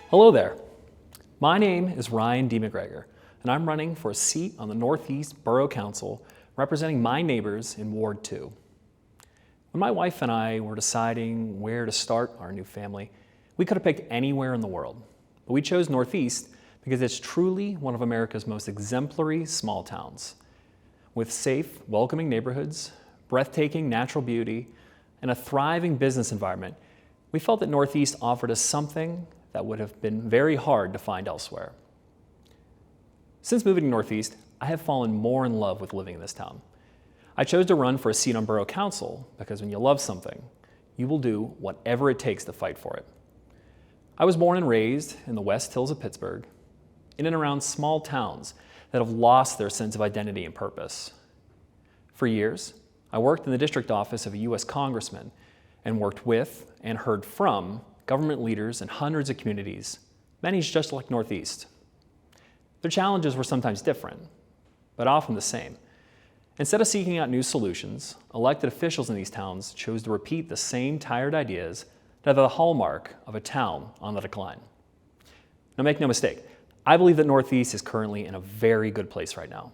Hello there. My name is Ryan D. McGregor, and I'm running for a seat on the Northeast Borough Council representing my neighbors in Ward 2. When my wife and I were deciding where to start our new family, we could have picked anywhere in the world, but we chose Northeast because it's truly one of America's most exemplary small towns. With safe, welcoming neighborhoods, breathtaking natural beauty, and a thriving business environment, we felt that Northeast offered us something that would have been very hard to find elsewhere. Since moving to Northeast, I have fallen more in love with living in this town. I chose to run for a seat on Borough Council because when you love something, you will do whatever it takes to fight for it. I was born and raised in the West Hills of Pittsburgh, in and around small towns that have lost their sense of identity and purpose. For years, I worked in the district office of a U.S. congressman and worked with and heard from government leaders in hundreds of communities, many just like Northeast. Their challenges were sometimes different, but often the same. Instead of seeking out new solutions, elected officials in these towns chose to repeat the same tired ideas that are the hallmark of a town on the decline. Now make no mistake, I believe that Northeast is currently in a very good place right now.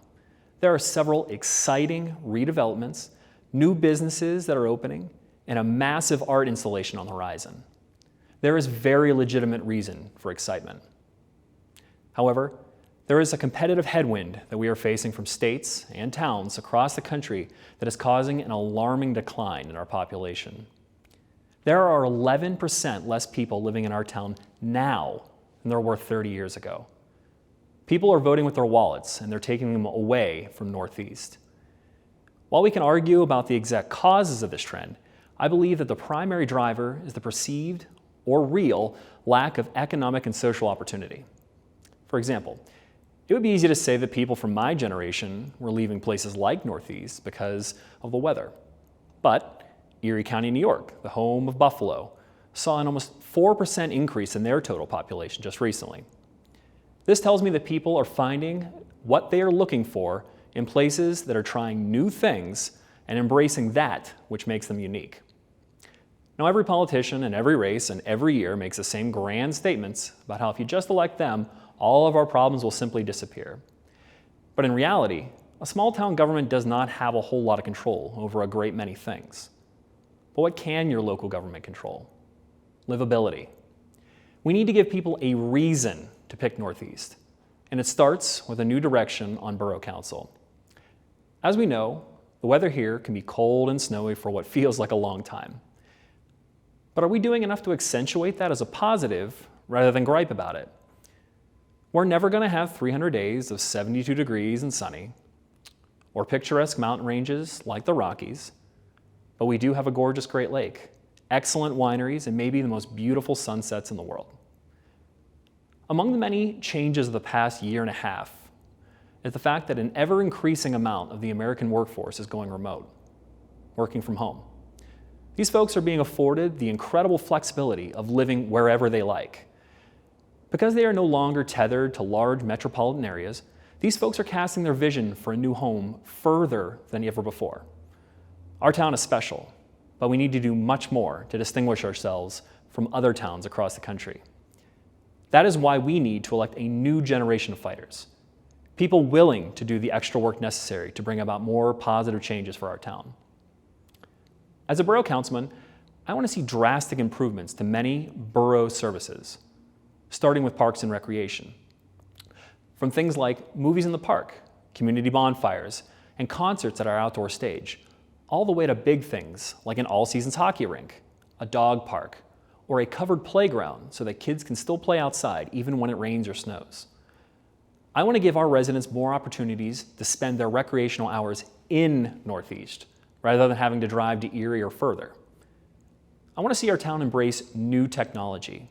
There are several exciting redevelopments, new businesses that are opening, and a massive art installation on the horizon. There is very legitimate reason for excitement. However, there is a competitive headwind that we are facing from states and towns across the country that is causing an alarming decline in our population. There are 11% less people living in our town now than there were 30 years ago. People are voting with their wallets, and they're taking them away from Northeast. While we can argue about the exact causes of this trend, I believe that the primary driver is the perceived or real lack of economic and social opportunity. For example, it would be easy to say that people from my generation were leaving places like Northeast because of the weather. But Erie County, New York, the home of Buffalo, saw an almost 4% increase in their total population just recently. This tells me that people are finding what they are looking for in places that are trying new things and embracing that which makes them unique. Now, every politician in every race and every year makes the same grand statements about how if you just elect them, all of our problems will simply disappear. But in reality, a small town government does not have a whole lot of control over a great many things. But what can your local government control? Livability. We need to give people a reason to pick Northeast, and it starts with a new direction on Borough Council. As we know, the weather here can be cold and snowy for what feels like a long time. But are we doing enough to accentuate that as a positive rather than gripe about it? We're never going to have 300 days of 72 degrees and sunny, or picturesque mountain ranges like the Rockies, but we do have a gorgeous Great Lake, excellent wineries, and maybe the most beautiful sunsets in the world. Among the many changes of the past year and a half is the fact that an ever-increasing amount of the American workforce is going remote, working from home. These folks are being afforded the incredible flexibility of living wherever they like. Because they are no longer tethered to large metropolitan areas, these folks are casting their vision for a new home further than ever before. Our town is special, but we need to do much more to distinguish ourselves from other towns across the country. That is why we need to elect a new generation of fighters, people willing to do the extra work necessary to bring about more positive changes for our town. As a borough councilman, I want to see drastic improvements to many borough services, starting with parks and recreation. From things like movies in the park, community bonfires, and concerts at our outdoor stage, all the way to big things like an all-seasons hockey rink, a dog park, or a covered playground so that kids can still play outside even when it rains or snows. I want to give our residents more opportunities to spend their recreational hours in Northeast, rather than having to drive to Erie or further. I want to see our town embrace new technology.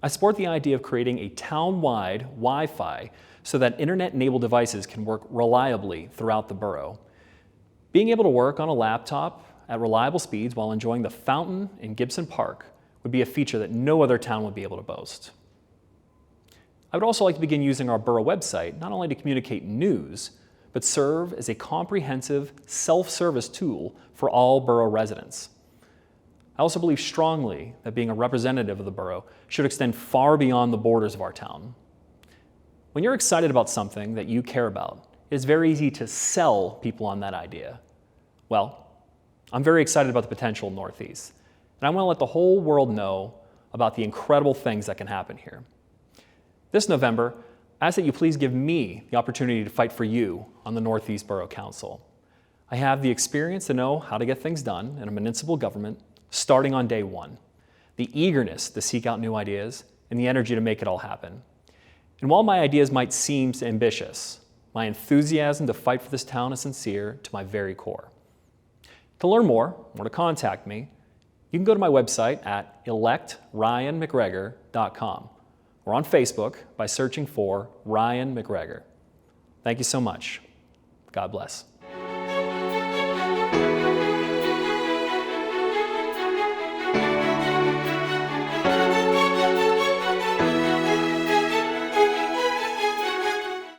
I support the idea of creating a town-wide Wi-Fi so that internet-enabled devices can work reliably throughout the borough. Being able to work on a laptop at reliable speeds while enjoying the fountain in Gibson Park would be a feature that no other town would be able to boast. I would also like to begin using our borough website not only to communicate news, but serve as a comprehensive self-service tool for all borough residents. I also believe strongly that being a representative of the borough should extend far beyond the borders of our town. When you're excited about something that you care about, it is very easy to sell people on that idea. Well, I'm very excited about the potential of Northeast, and I want to let the whole world know about the incredible things that can happen here. This November, I ask that you please give me the opportunity to fight for you on the Northeast Borough Council. I have the experience to know how to get things done in a municipal government starting on day one, the eagerness to seek out new ideas, and the energy to make it all happen. And while my ideas might seem ambitious, my enthusiasm to fight for this town is sincere to my very core. To learn more or to contact me, you can go to my website at electryanmcgregor.com or on Facebook by searching for Ryan McGregor. Thank you so much. God bless.